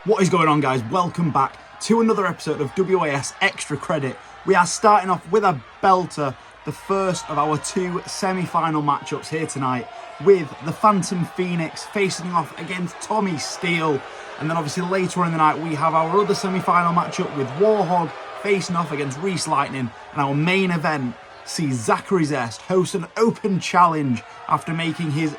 What is going on, guys? Welcome back to another episode of WAS Extra Credit. We are starting off with a belter, the first of our two semi-final matchups here tonight, with the Phantom Phoenix facing off against Tommy Steele. And then obviously later on in the night we have our other semi-final matchup with Warhog facing off against Reese Lightning. And our main event sees Zachary Zest host an open challenge after making his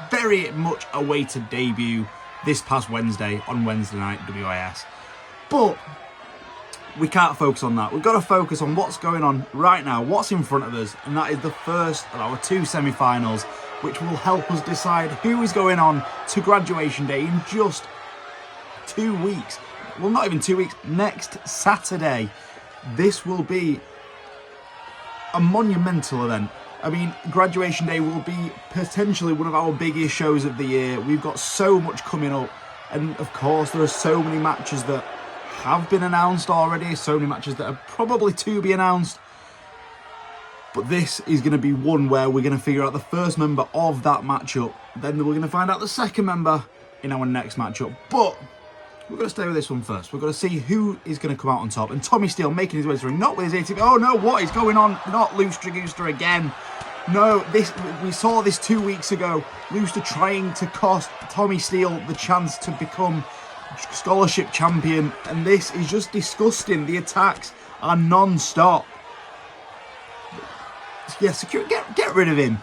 very much awaited debut this past Wednesday on Wednesday night WAS. But we can't focus on that. We've got to focus on what's going on right now, what's in front of us, and that is the first of our two semi-finals, which will help us decide who is going on to graduation day in just 2 weeks. Well, not even 2 weeks, next Saturday. This will be a monumental event. I mean, graduation day will be potentially one of our biggest shows of the year. We've got so much coming up. And of course, there are so many matches that have been announced already. So many matches that are probably to be announced. But this is going to be one where we're going to figure out the first member of that matchup. Then we're going to find out the second member in our next matchup. But we're going to stay with this one first. We're going to see who is going to come out on top. And Tommy Steele making his way through, not with his ATV. Oh no, what is going on? Not Loose Dragooster again. No, we saw this 2 weeks ago. Looster trying to cost Tommy Steele the chance to become scholarship champion. And this is just disgusting. The attacks are non-stop. Yeah, secure, get rid of him.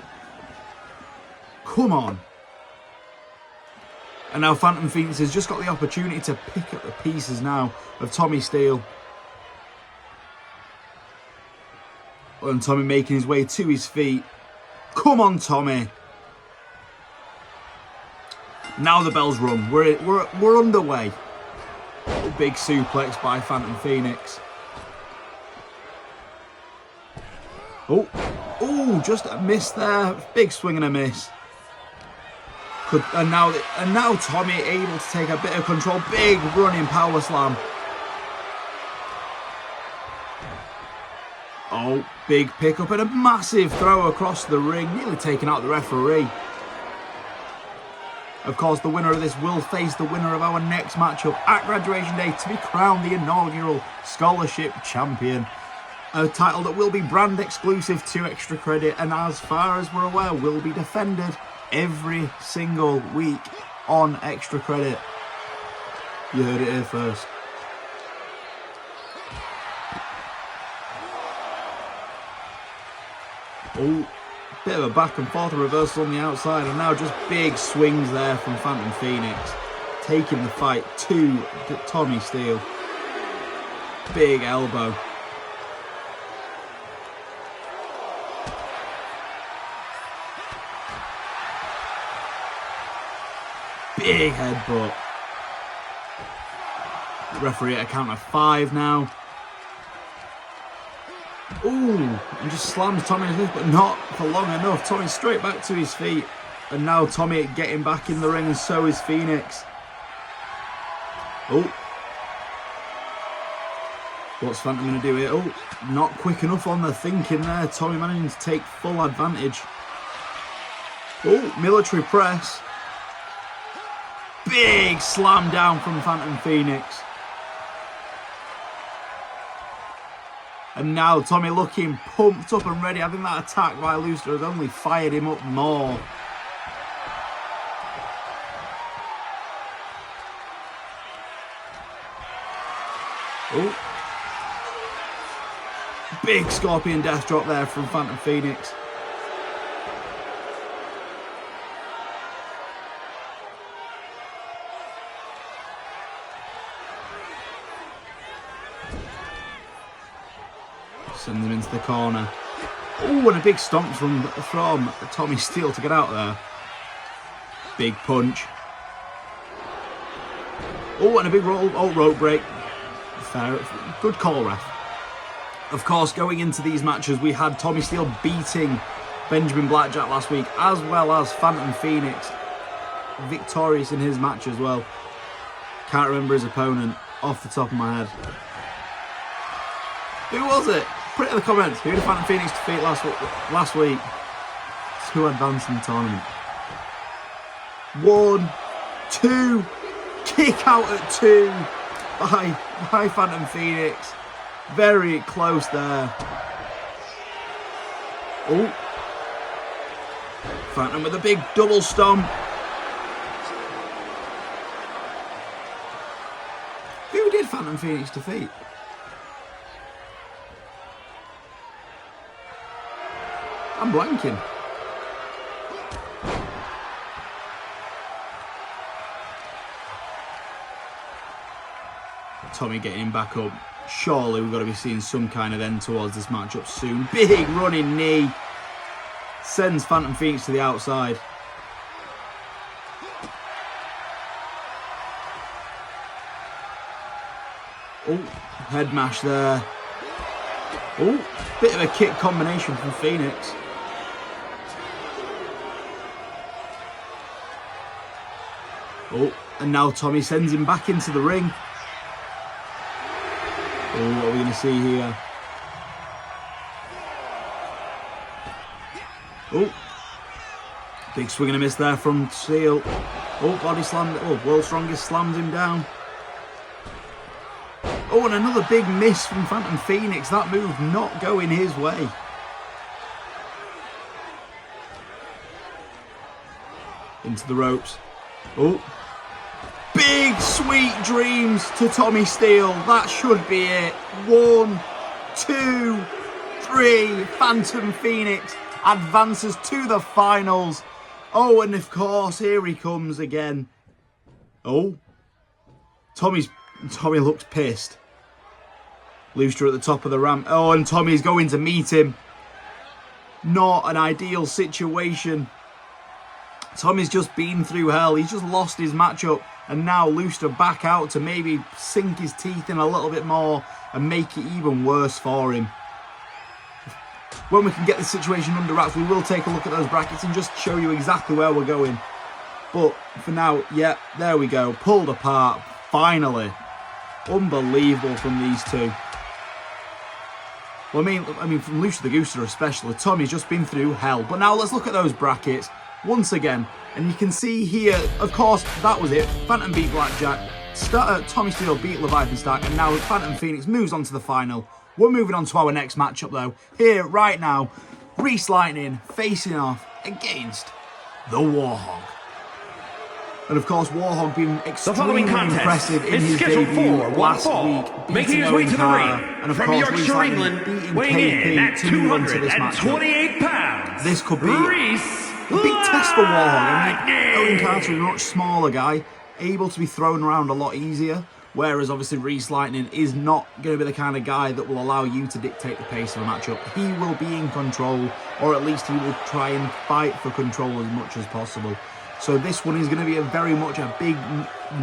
Come on. And now Phantom Phoenix has just got the opportunity to pick up the pieces now of Tommy Steele. And Tommy making his way to his feet. Come on, Tommy. Now the bell's rung. We're underway. Big suplex by Phantom Phoenix. Oh, just a miss there. Big swing and a miss. And now Tommy able to take a bit of control. Big running power slam. Oh, big pickup and a massive throw across the ring, nearly taking out the referee. Of course, the winner of this will face the winner of our next matchup at graduation day to be crowned the inaugural scholarship champion. A title that will be brand exclusive to Extra Credit, and as far as we're aware, will be defended every single week on Extra Credit. You heard it here first. Oh, bit of a back and forth reversal on the outside, and now just big swings there from Phantom Phoenix, taking the fight to Tommy Steele. Big elbow. Big headbutt. Referee at a count of 5 now. Ooh, and just slams Tommy in his face, but not for long enough. Tommy's straight back to his feet. And now Tommy getting back in the ring, and so is Phoenix. Oh. What's Phantom going to do here? Oh, not quick enough on the thinking there. Tommy managing to take full advantage. Oh, military press. Big slam down from Phantom Phoenix. And now Tommy looking pumped up and ready. I think that attack by Looster has only fired him up more. Oh. Big Scorpion Death Drop there from Phantom Phoenix. Sends him into the corner. Oh, and a big stomp from Tommy Steele to get out there. Big punch. Oh, and a big rope break. Fair, good call, ref. Of course, going into these matches, we had Tommy Steele beating Benjamin Blackjack last week, as well as Phantom Phoenix victorious in his match as well. Can't remember his opponent off the top of my head. Who was it? Put it in the comments. Who did Phantom Phoenix defeat last week to advance in the tournament? 1, 2, Kick out at 2 by Phantom Phoenix. Very close there. Oh. Phantom with a big double stomp. Who did Phantom Phoenix defeat? I'm blanking. Tommy getting him back up. Surely we've got to be seeing some kind of end towards this matchup soon. Big running knee. Sends Phantom Phoenix to the outside. Oh, head mash there. Oh, bit of a kick combination from Phoenix. Oh, and now Tommy sends him back into the ring. Oh, what are we going to see here? Oh, big swing and a miss there from Seal. Oh, body slam. Oh, World's Strongest slams him down. Oh, and another big miss from Phantom Phoenix. That move not going his way. Into the ropes. Oh, big sweet dreams to Tommy Steele. That should be it. 1, 2, 3. Phantom Phoenix advances to the finals. Oh, and of course, here he comes again. Oh, Tommy looks pissed. Looster at the top of the ramp. Oh, and Tommy's going to meet him. Not an ideal situation. Tommy's just been through hell. He's just lost his matchup. And now Looster back out to maybe sink his teeth in a little bit more and make it even worse for him. When we can get this situation under wraps, we will take a look at those brackets and just show you exactly where we're going. But for now, yeah, there we go. Pulled apart, finally. Unbelievable from these two. Well, I mean, from Looster the Gooster especially, Tommy's just been through hell. But now let's look at those brackets once again. And you can see here, of course, that was it. Phantom beat Blackjack. Tommy Steele beat Leviathan Stark. And now Phantom Phoenix moves on to the final. We're moving on to our next matchup, though. Here, right now, Reese Lightning facing off against the Warhog. And of course, Warhog being extremely impressive in his debut last week, making his way to the ring. And of from course, Yorkshire, England, beating weighing in at KP to move on to this matchup. 228 pounds. This could be Reese a big test for Warhog. I mean, Owen Carter is a much smaller guy, able to be thrown around a lot easier. Whereas obviously Reese Lightning is not going to be the kind of guy that will allow you to dictate the pace of a matchup. He will be in control, or at least he will try and fight for control as much as possible. So this one is going to be very much a big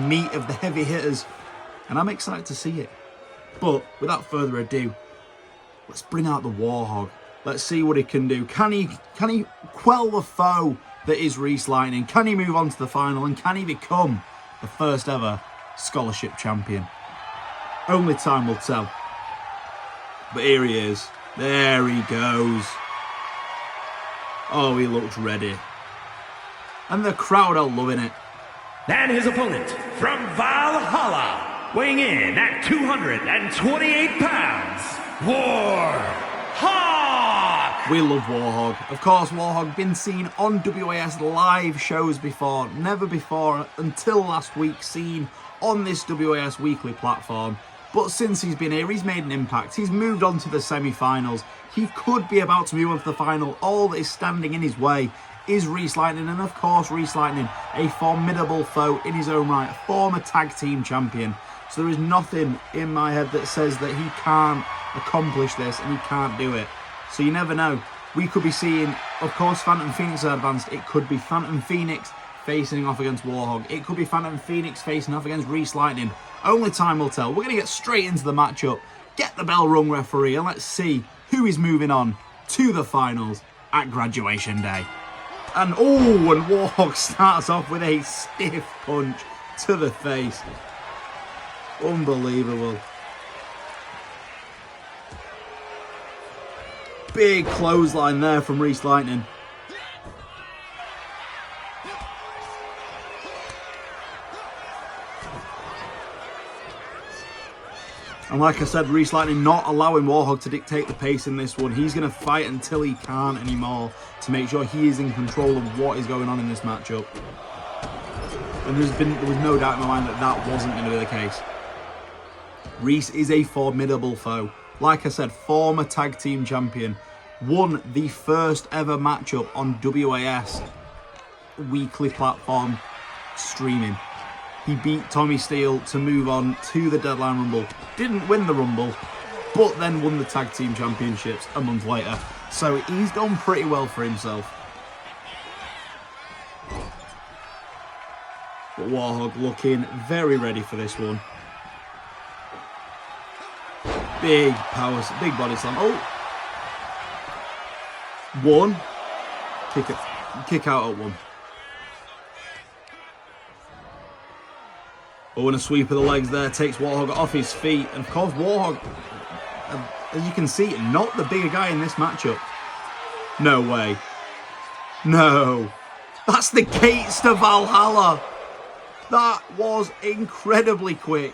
meet of the heavy hitters, and I'm excited to see it. But without further ado, let's bring out the Warhog. Let's see what he can do. Can he quell the foe that is Reese Lightning? Can he move on to the final, and can he become the first ever scholarship champion? Only time will tell. But here he is. There he goes. Oh, he looks ready. And the crowd are loving it. And his opponent from Valhalla, weighing in at 228 pounds, Warhog! We love Warhog. Of course, Warhog been seen on WAS live shows before. Never before, until last week, seen on this WAS weekly platform. But since he's been here, he's made an impact. He's moved on to the semi-finals. He could be about to move on to the final. All that is standing in his way is Reese Lightning, and of course Reese Lightning, a formidable foe in his own right, a former tag team champion. So there is nothing in my head that says that he can't accomplish this and he can't do it. So you never know. We could be seeing, of course, Phantom Phoenix advanced. It could be Phantom Phoenix facing off against Warhog. It could be Phantom Phoenix facing off against Reese Lightning. Only time will tell. We're going to get straight into the matchup, get the bell rung, referee, and let's see who is moving on to the finals at graduation day. And Warhog starts off with a stiff punch to the face. Unbelievable. Big clothesline there from Reese Lightning. And like I said, Reese Lightning not allowing Warhog to dictate the pace in this one. He's going to fight until he can't anymore to make sure he is in control of what is going on in this matchup. And there was no doubt in my mind that that wasn't going to be the case. Reese is a formidable foe. Like I said, former tag team champion. Won the first ever matchup on WAS weekly platform streaming. He beat Tommy Steele to move on to the Deadline Rumble. Didn't win the Rumble, but then won the Tag Team Championships a month later. So he's done pretty well for himself. But Warhog looking very ready for this one. Big power, big body slam. Oh! One. Kick out at one. Oh, and a sweep of the legs there takes Warhog off his feet. And of course, Warhog, as you can see, not the bigger guy in this matchup. No way. No. That's the gates to Valhalla. That was incredibly quick.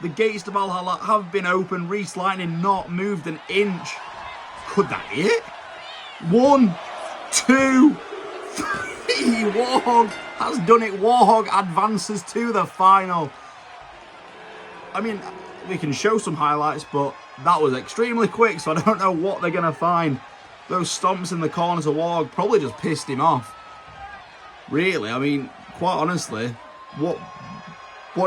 The gates to Valhalla have been open. Reese Lightning not moved an inch. Could that be it? 1, 2, 3. Warhog has done it. Warhog advances to the final. I mean, we can show some highlights, but that was extremely quick, so I don't know what they're going to find. Those stomps in the corners of Warhog probably just pissed him off. Really, I mean, quite honestly, what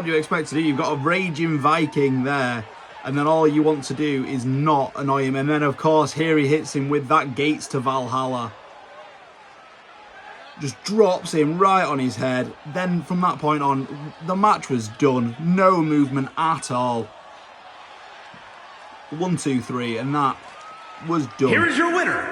do you expect to do? You've got a raging Viking there, and then all you want to do is not annoy him. And then, of course, here he hits him with that gates to Valhalla. Just drops him right on his head. Then from that point on, the match was done. No movement at all. 1, 2, 3, and that was done. Here is your winner,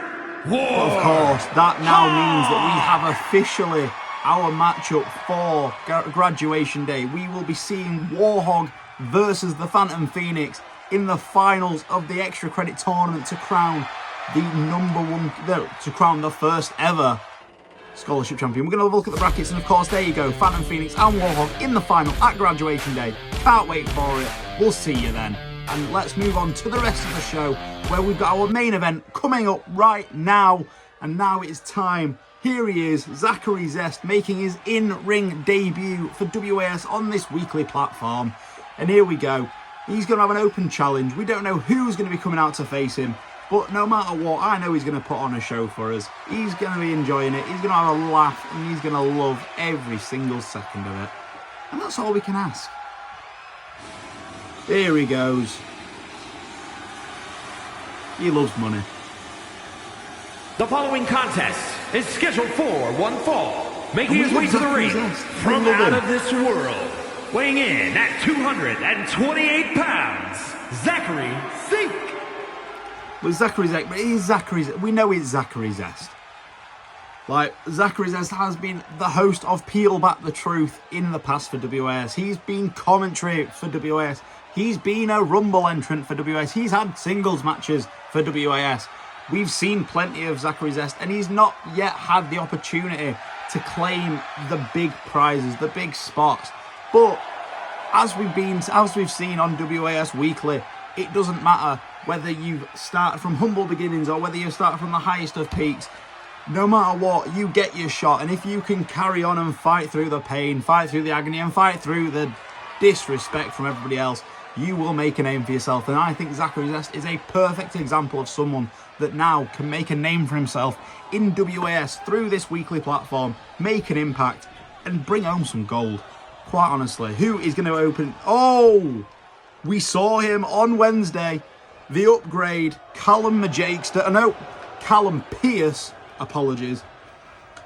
Of course, that now means that we have officially our matchup for graduation day. We will be seeing Warhog versus the Phantom Phoenix in the finals of the extra credit tournament to crown to crown the first ever scholarship champion. We're going to have a look at the brackets, and of course, there you go, Phantom Phoenix and Warhog in the final at graduation day. Can't wait for it. We'll see you then. And let's move on to the rest of the show, where we've got our main event coming up right now. And now it is time. Here he is, Zachary Zest, making his in-ring debut for WAS on this weekly platform. And here we go. He's going to have an open challenge. We don't know who's going to be coming out to face him. But no matter what, I know he's going to put on a show for us. He's going to be enjoying it. He's going to have a laugh. And he's going to love every single second of it. And that's all we can ask. Here he goes. He loves money. The following contest is scheduled for one fall, making his way to the ring from out of this world, weighing in at 228 pounds, Zachary Zink. Well, Zachary Zest, but he's Zachary. We know it's Zachary Zest. Like, Zachary Zest has been the host of Peel Back the Truth in the past for WAS. He's been commentary for WAS. He's been a Rumble entrant for WAS. He's had singles matches for WAS. We've seen plenty of Zachary Zest, and he's not yet had the opportunity to claim the big prizes, the big spots. But as we've seen on WAS Weekly, it doesn't matter whether you've started from humble beginnings or whether you start from the highest of peaks. No matter what, you get your shot, and if you can carry on and fight through the pain, fight through the agony, and fight through the disrespect from everybody else, you will make a name for yourself. And I think Zachary Zest is a perfect example of someone that now can make a name for himself in WAS through this weekly platform, make an impact, and bring home some gold. Quite honestly, who is going to open? Oh, we saw him on Wednesday. The upgrade, Callum Pierce, apologies.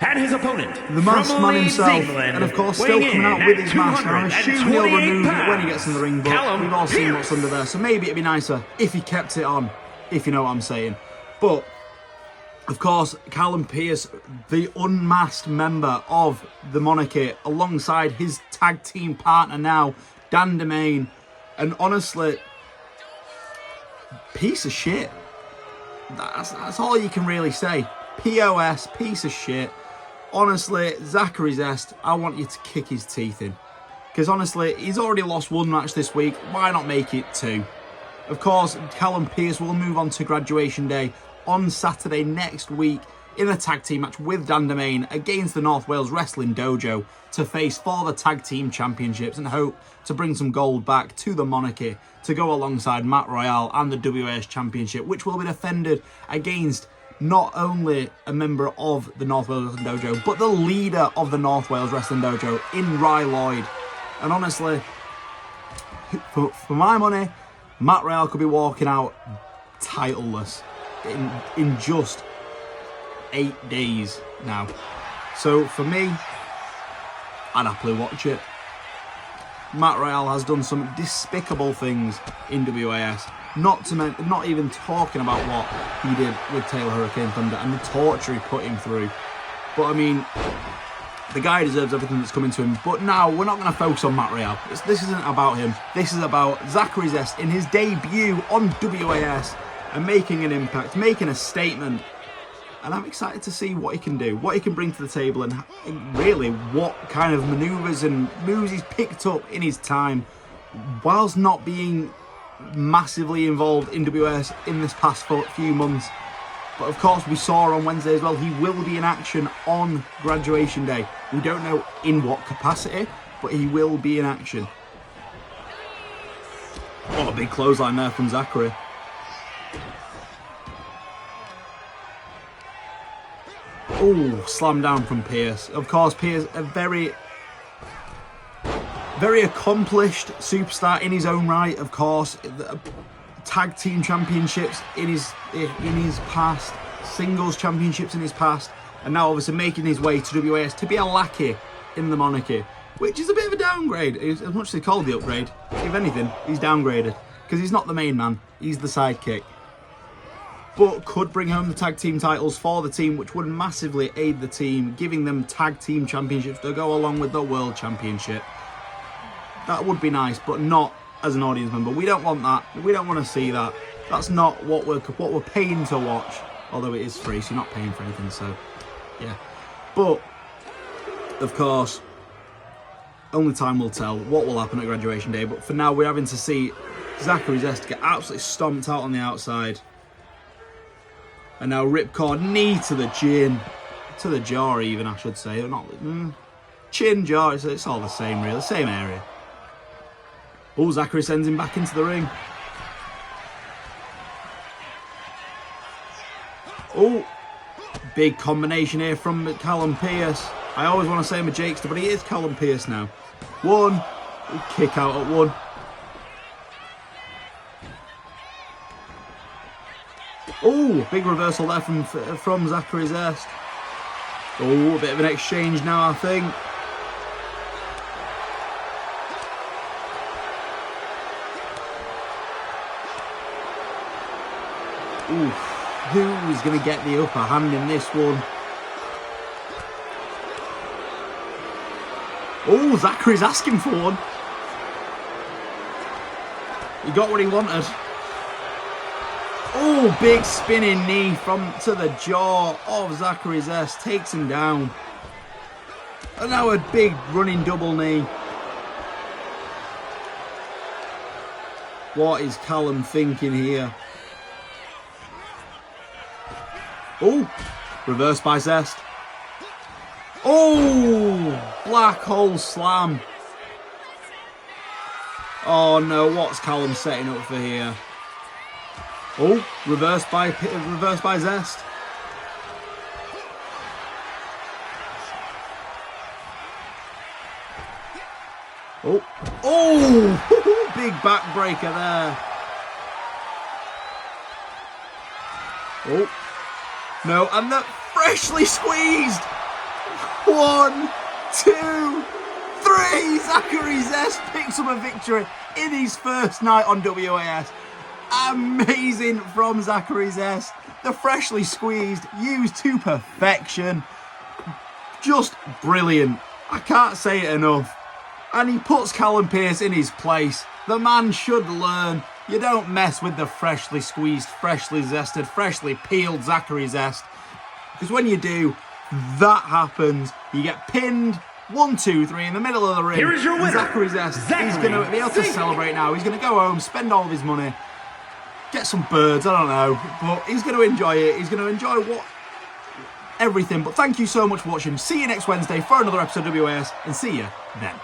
And his opponent, the masked man himself, England, and of course still coming out with his mask. And I'm assuming he'll remove it when he gets in the ring, but we've all seen what's under there, so maybe it'd be nicer if he kept it on, if you know what I'm saying. But, of course, Callum Pierce, the unmasked member of the Monarchy, alongside his tag team partner now, Dan Domain, and honestly, piece of shit. That's all you can really say. POS, piece of shit. Honestly, Zachary Zest, I want you to kick his teeth in. Because honestly, he's already lost one match this week. Why not make it 2? Of course, Callum Pearce will move on to Graduation Day on Saturday next week in a tag team match with Dan Domain against the North Wales Wrestling Dojo to face for the tag team championships and hope to bring some gold back to the monarchy to go alongside Matt Royale and the WAS Championship, which will be defended against not only a member of the North Wales Wrestling Dojo, but the leader of the North Wales Wrestling Dojo in Rye Lloyd. And honestly, for my money, Matt Royale could be walking out titleless in just 8 days now. So for me, I'd happily watch it. Matt Royale has done some despicable things in WAS. Not even talking about what he did with Taylor Hurricane Thunder and the torture he put him through. But I mean, the guy deserves everything that's coming to him. But now we're not going to focus on Matt Royale. This isn't about him. This is about Zachary Zest in his debut on WAS and making an impact, making a statement. And I'm excited to see what he can do, what he can bring to the table, and really what kind of manoeuvres and moves he's picked up in his time whilst not being massively involved in WS in this past few months. But of course, we saw on Wednesday as well, he will be in action on Graduation Day. We don't know in what capacity, but he will be in action. What a big clothesline there from Zachary. Oh, slam down from Pearce. Of course, Pearce, a very accomplished superstar in his own right. Of course, tag team championships in his past, singles championships in his past, and now obviously making his way to WAS to be a lackey in the monarchy, which is a bit of a downgrade. As much as they call the upgrade, if anything, he's downgraded because he's not the main man; he's the sidekick. But could bring home the tag team titles for the team, which would massively aid the team, giving them tag team championships to go along with the world championship. That would be nice, but not as an audience member. We don't want that. We don't want to see that. That's not what we're paying to watch. Although it is free, so you're not paying for anything. So, yeah. But of course, only time will tell what will happen at Graduation Day. But for now, we're having to see Zachary Zest get absolutely stomped out on the outside. And now ripcord knee to the chin, to the jaw even, I should say. Not chin, jaw, it's all the same really, same area. Oh, Zachary sends him back into the ring. Oh, big combination here from Callum Pearce. I always want to say him a Jakester, but he is Callum Pearce now. One, kick out at one. Oh, big reversal there from Zachary Zest. Oh, a bit of an exchange now, I think. Ooh, who's going to get the upper hand in this one? Oh, Zachary's asking for one. He got what he wanted. Oh, big spinning knee to the jaw of Zachary Zest. Takes him down. And now a big running double knee. What is Callum thinking here? Oh, reversed by Zest. Oh, black hole slam. Oh no, what's Callum setting up for here? Oh, reversed by Zest. Oh, big backbreaker there. Oh, no, and the freshly squeezed. 1, 2, 3. Zachary Zest picks up a victory in his first night on WAS. Amazing from Zachary Zest. The freshly squeezed, used to perfection. Just brilliant. I can't say it enough. And he puts Callum Pearce in his place. The man should learn. You don't mess with the freshly squeezed, freshly zested, freshly peeled Zachary Zest. Because when you do, that happens. You get pinned 1, 2, 3 in the middle of the ring. Here is your winner, Zachary Zest. He's going to be able to celebrate now. He's going to go home, spend all of his money. get some birds, I don't know. But he's going to enjoy it. He's going to enjoy everything. But thank you so much for watching. See you next Wednesday for another episode of WAS, and see you then.